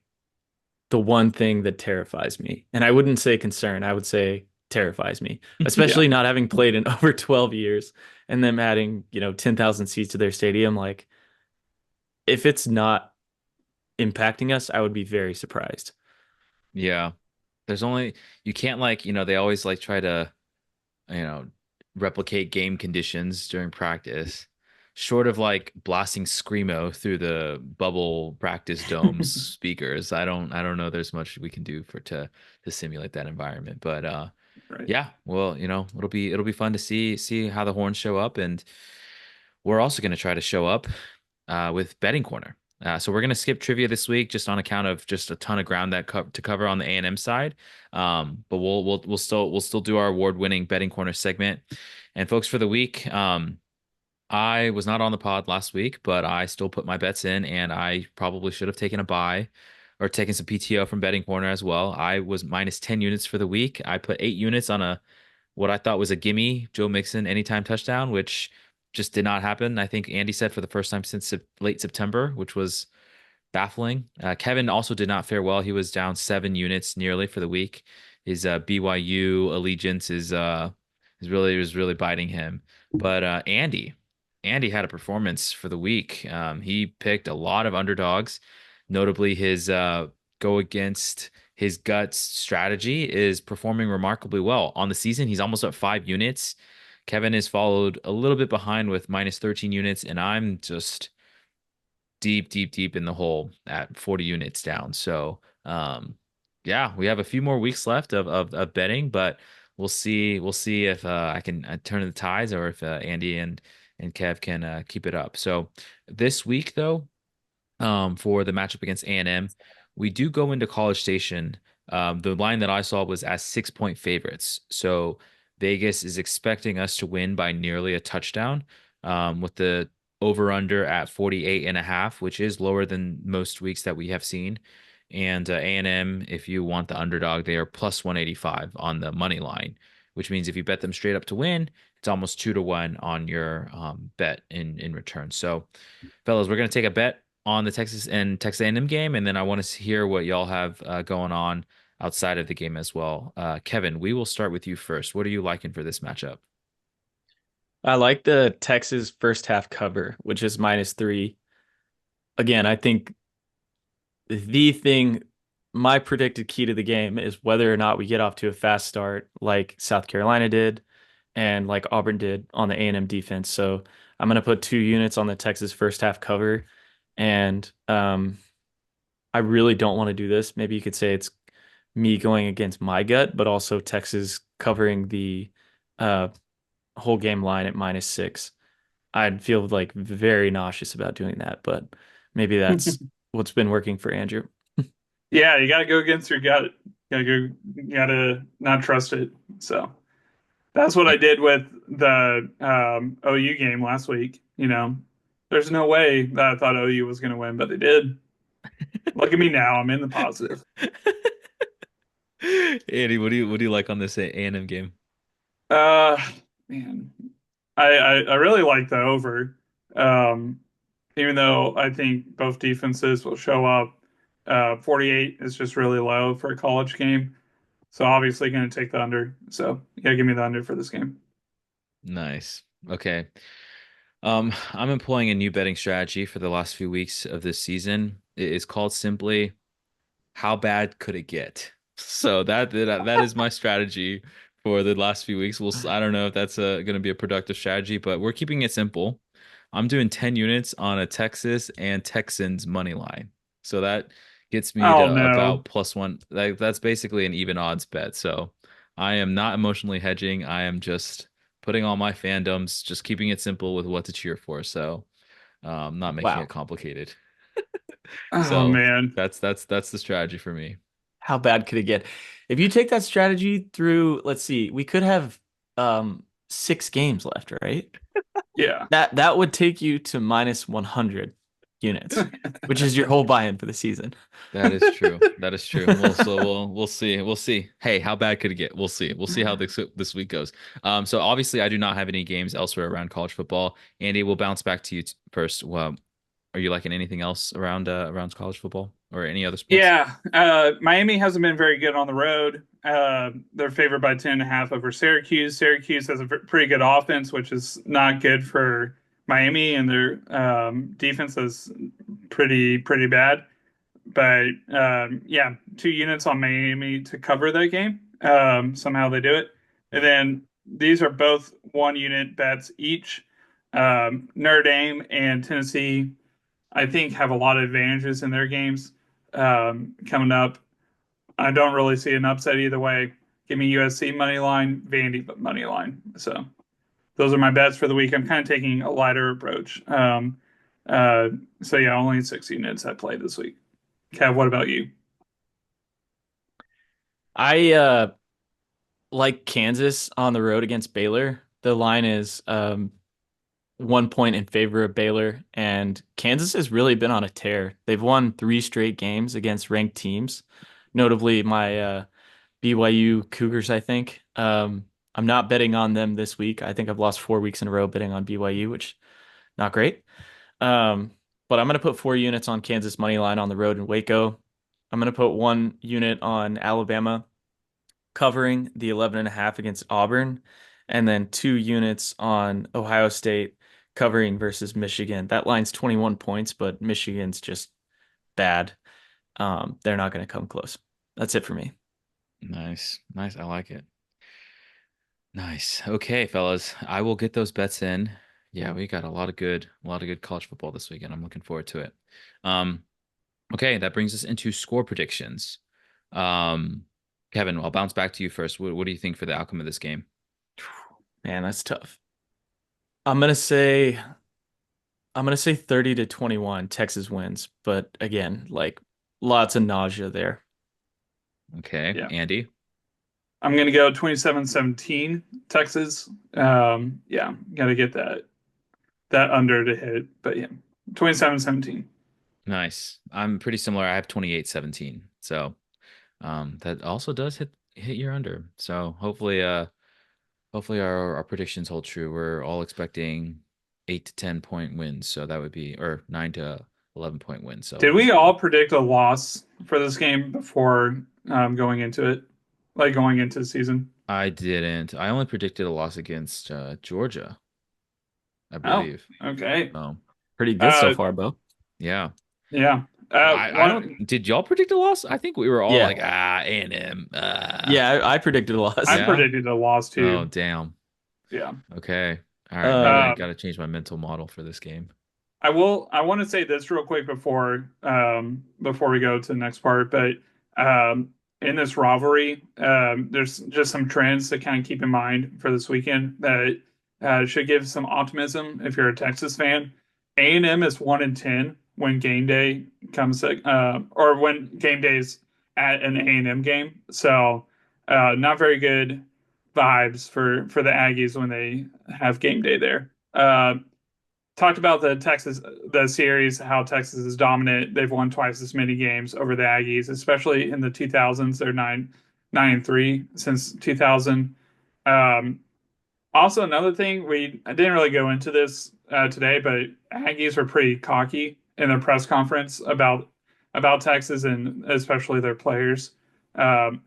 the one thing that terrifies me. And I wouldn't say concern, I would say terrifies me, Yeah. especially not having played in over 12 years and them adding, 10,000 seats to their stadium. Like, if it's not impacting us, I would be very surprised. Yeah. There's only you can't they always like try to you know, replicate game conditions during practice, short of like blasting screamo through the bubble practice domes speakers. I don't know there's much we can do to simulate that environment. But Right. yeah, well, it'll be fun to see how the horns show up, and we're also going to try to show up with betting corner. So we're going to skip trivia this week just on account of just a ton of ground to cover on the A&M side. But we'll still do our award-winning betting corner segment. And folks, for the week, I was not on the pod last week, but I still put my bets in, and I probably should have taken a buy or taken some PTO from Betting Corner as well. I was minus 10 units for the week. I put 8 units on a what I thought was a gimme Joe Mixon anytime touchdown, which just did not happen. I think Andy said for the first time since late September, which was baffling. Kevin also did not fare well. He was down 7 units nearly for the week. His BYU allegiance is really biting him. But Andy had a performance for the week. He picked a lot of underdogs, notably his go against his guts strategy is performing remarkably well. On the season, he's almost at 5 units. Kevin is followed a little bit behind with minus 13 units, and I'm just deep, deep, deep in the hole at 40 units down. So, yeah, we have a few more weeks left of betting, but we'll see if I can turn the tides or if Andy and Kev can keep it up. So this week though, for the matchup against A&M. We do go into College Station. The line that I saw was as 6 point favorites. So Vegas is expecting us to win by nearly a touchdown, with the over under at 48 and a half, which is lower than most weeks that we have seen. And A&M, if you want the underdog, they are plus 185 on the money line, which means if you bet them straight up to win, it's almost 2-1 on your bet in return. So, fellas, we're gonna take a bet on the Texas and Texas A&M game, and then I want to hear what y'all have going on outside of the game as well. Kevin, we will start with you first. What are you liking for this matchup? I like the Texas first half cover, which is -3. Again, I think the thing, my predicted key to the game is whether or not we get off to a fast start like South Carolina did and like Auburn did on the A&M defense. So I'm going to put 2 units on the Texas first half cover. And I really don't want to do this. Maybe you could say it's me going against my gut, but also Texas covering the uh, whole game line at -6. I'd feel like very nauseous about doing that, but maybe that's what's been working for Andrew. Yeah, you got to go against your gut. You got to not trust it. So that's what I did with the OU game last week. There's no way that I thought OU was going to win, but they did. Look at me now. I'm in the positive. Andy, what do you like on this A&M game? Uh, Man, I really like the over. Um, Even though I think both defenses will show up. 48 is just really low for a college game. So obviously going to take the under. So yeah, give me the under for this game. Nice. Okay. I'm employing a new betting strategy for the last few weeks of this season. It is called simply how bad could it get? So that is my strategy for the last few weeks. I don't know if that's going to be a productive strategy, but we're keeping it simple. I'm doing 10 units on a Texas and Texans money line. So that gets me Oh to no. about plus one. Like that's basically an even odds bet. So I am not emotionally hedging. I am just putting all my fandoms, just keeping it simple with what to cheer for. So not making it Wow. complicated. Oh So man. that's the strategy for me. How bad could it get? If you take that strategy through, let's see, we could have 6 games left, right? Yeah. That would take you to -100 units, which is your whole buy-in for the season. That is true. That is true. We'll see. We'll see. Hey, how bad could it get? We'll see. We'll see how this week goes. So obviously I do not have any games elsewhere around college football. Andy, we'll bounce back to you first. Well, are you liking anything else around college football or any other sports? Yeah. Miami hasn't been very good on the road. They're favored by 10.5 over Syracuse. Syracuse has a pretty good offense, which is not good for Miami, and their defense is pretty bad. But yeah, 2 units on Miami to cover that game. Somehow they do it. And then these are both 1 unit bets each. Notre Dame and Tennessee, I think, have a lot of advantages in their games coming up. I don't really see an upset either way. Give me USC money line, Vandy money line. So those are my bets for the week. I'm kind of taking a lighter approach. Uh, so yeah, only 6 units I played this week. Kev, what about you? I like Kansas on the road against Baylor. The line is 1 point in favor of Baylor, and Kansas has really been on a tear. They've won 3 straight games against ranked teams, notably my BYU Cougars, I think. I'm not betting on them this week. I think I've lost 4 weeks in a row betting on BYU, which not great. Um, but I'm going to put 4 units on Kansas money line on the road in Waco. I'm going to put 1 unit on Alabama covering the 11.5 against Auburn, and then 2 units on Ohio State covering versus Michigan. That line's 21 points, but Michigan's just bad. They're not going to come close. That's it for me. Nice. Nice. I like it. Nice. Okay, fellas. I will get those bets in. Yeah, we got a lot of good college football this weekend. I'm looking forward to it. Um, okay, that brings us into score predictions. Um, Kevin, I'll bounce back to you first. What do you think for the outcome of this game? Man, that's tough. I'm gonna say I'm gonna say 30-21 Texas wins, but again, like lots of nausea there. Okay, Yeah. Andy. I'm gonna go 27-17 Texas. Yeah, gotta get that under to hit. But yeah, 27-17. Nice. I'm pretty similar. I have 28-17. So, that also does hit your under. So hopefully our predictions hold true. We're all expecting 8 to 10 point wins. So that would be or 9 to 11 point wins. So Did we hopefully all predict a loss for this game before going into it? Like going into the season? I didn't. I only predicted a loss against Georgia, I Oh, believe. okay. So Pretty good so Uh, far, Bo. yeah. yeah. I One. don't did y'all predict a loss? I think we were all Yeah. like A&M. Yeah, I predicted a loss. I Yeah. predicted a loss Oh, too. damn. Yeah. Okay. All right. Maybe I Um, got to change my mental model for this game. I will. I want to say this real quick before we go to the next part. But um, in this rivalry, there's just some trends to kind of keep in mind for this weekend that should give some optimism if you're a Texas fan. A&M is 1-10 when game day comes, or when game days at an A&M game. So not very good vibes for the Aggies when they have game day there. Talked about the series, how Texas is dominant. They've won twice as many games over the Aggies, especially in the 2000s. They're 9-3 since 2000. Um, Also, another thing, I didn't really go into this today, but Aggies were pretty cocky in their press conference about Texas and especially their players. Um,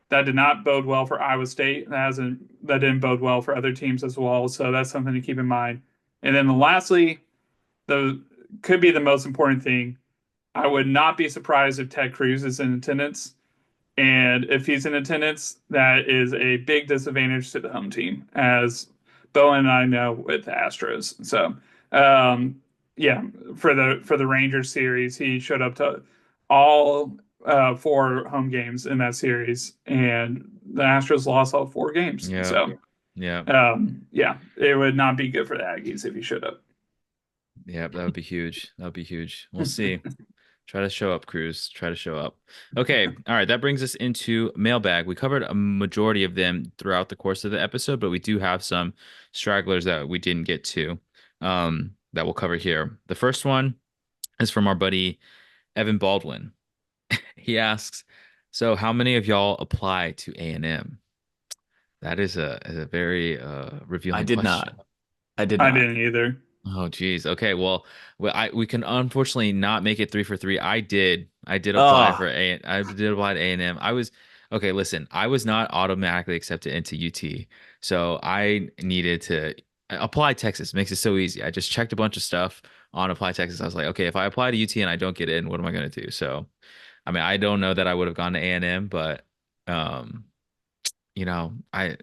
that did not bode well for Iowa State. That didn't bode well for other teams as well. So that's something to keep in mind. And then lastly, the could be the most important thing. I would not be surprised if Ted Cruz is in attendance. And if he's in attendance, that is a big disadvantage to the home team, as Bowen and I know with the Astros. So, yeah, for the Rangers series, he showed up to all 4 home games in that series, and the Astros lost all 4 games. Yeah. So, Yeah. yeah, it would not be good for the Aggies if he showed up. Yeah, that would be huge. That would be huge. We'll see. Try to show up, Cruz. Try to show up. Okay. All right. That brings us into mailbag. We covered a majority of them throughout the course of the episode, but we do have some stragglers that we didn't get to that we'll cover here. The first one is from our buddy Evan Baldwin. He asks, so how many of y'all apply to A&M? That is a very I revealing did question. not. I did I not. didn't either. Oh, geez. Okay. Well, we can unfortunately not make it 3 for 3. I did apply Oh, for I did apply to A&M. I was okay. Listen, I was not automatically accepted into UT, so I needed to apply Texas. Makes it so easy. I just checked a bunch of stuff on apply Texas. I was like, okay, if I apply to UT and I don't get in, what am I going to do? So, I mean, I don't know that I would have gone to A&M, but um, you know, I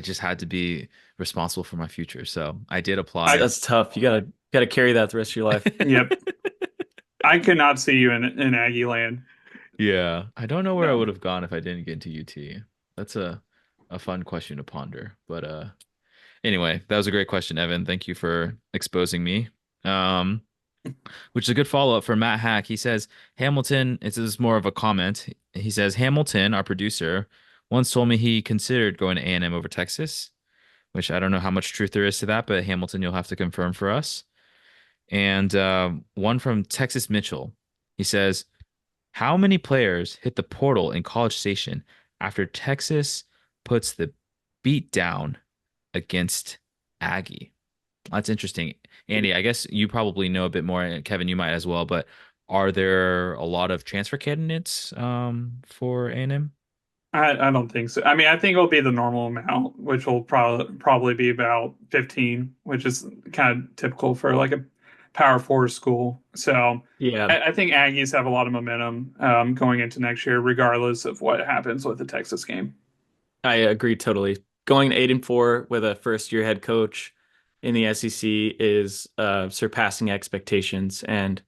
just had to be responsible for my future. So I did I apply. that's tough. You gotta carry that the rest of your life. Yep. I could not see you in Aggie land. Yeah, I don't know where I No. would have gone if I didn't get into UT. That's a fun question to ponder. But anyway, that was a great question, Evan. Thank you for exposing me. Um, which is a good follow-up for Matt Hack. He says Hamilton, this is more of a comment. He says Hamilton, our producer, once told me he considered going to A&M over Texas. which I don't know how much truth there is to that, but Hamilton, you'll have to confirm for us. And one from Texas Mitchell. He says, how many players hit the portal in College Station after Texas puts the beat down against Aggie? That's interesting. Andy, I guess you probably know a bit more, and Kevin, you might as well, but are there a lot of transfer candidates for A&M? I don't think so. I mean, I think it'll be the normal amount, which will probably be about 15, which is kind of typical for like a Power Four school. So Yeah, I think Aggies have a lot of momentum going into next year, regardless of what happens with the Texas game. I agree totally. Going 8-4 with a first year head coach in the SEC is surpassing expectations, and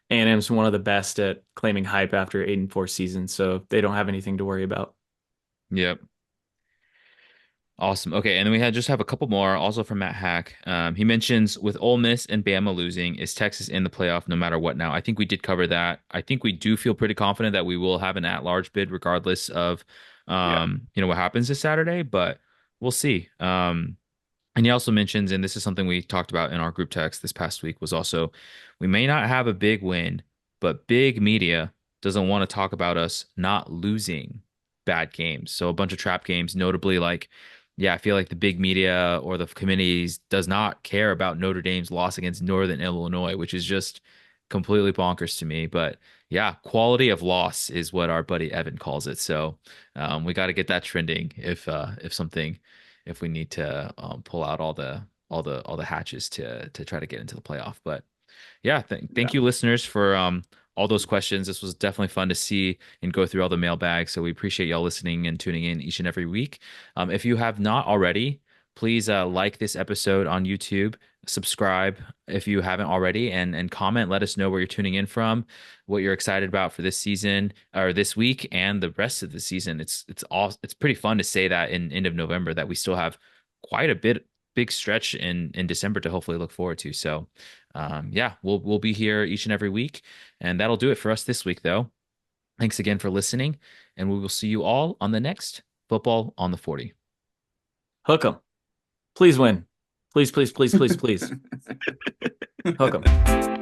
A&M's one of the best at claiming hype after 8-4 seasons, so they don't have anything to worry about. Yep. Awesome. Okay, and then we had just have a couple more, also from Matt Hack. He mentions with Ole Miss and Bama losing, is Texas in the playoff no matter what now? I think we did cover that. I think we do feel pretty confident that we will have an at-large bid regardless of Yeah. what happens this Saturday, but we'll see. And he also mentions, and this is something we talked about in our group text this past week, was also we may not have a big win, but big media doesn't want to talk about us not losing bad games. So a bunch of trap games, notably like, yeah, I feel like the big media or the committees does not care about Notre Dame's loss against Northern Illinois, which is just completely bonkers to me. But yeah, quality of loss is what our buddy Evan calls it. So we got to get that trending if we need to pull out all the hatches to try to get into the playoff. But yeah, Yeah. thank you, listeners, for all those questions. This was definitely fun to see and go through all the mailbags. So we appreciate y'all listening and tuning in each and every week. If you have not already, please like this episode on YouTube, subscribe if you haven't already, and comment. Let us know where you're tuning in from, what you're excited about for this season or this week and the rest of the season. It's pretty fun to say that in end of November that we still have quite a big stretch in December to hopefully look forward to. So yeah, we'll be here each and every week, and that'll do it for us this week, though. Thanks again for listening, and we will see you all on the next Football on the 40. Hook 'em. Please win. Please, please, please, please, please. Hook 'em.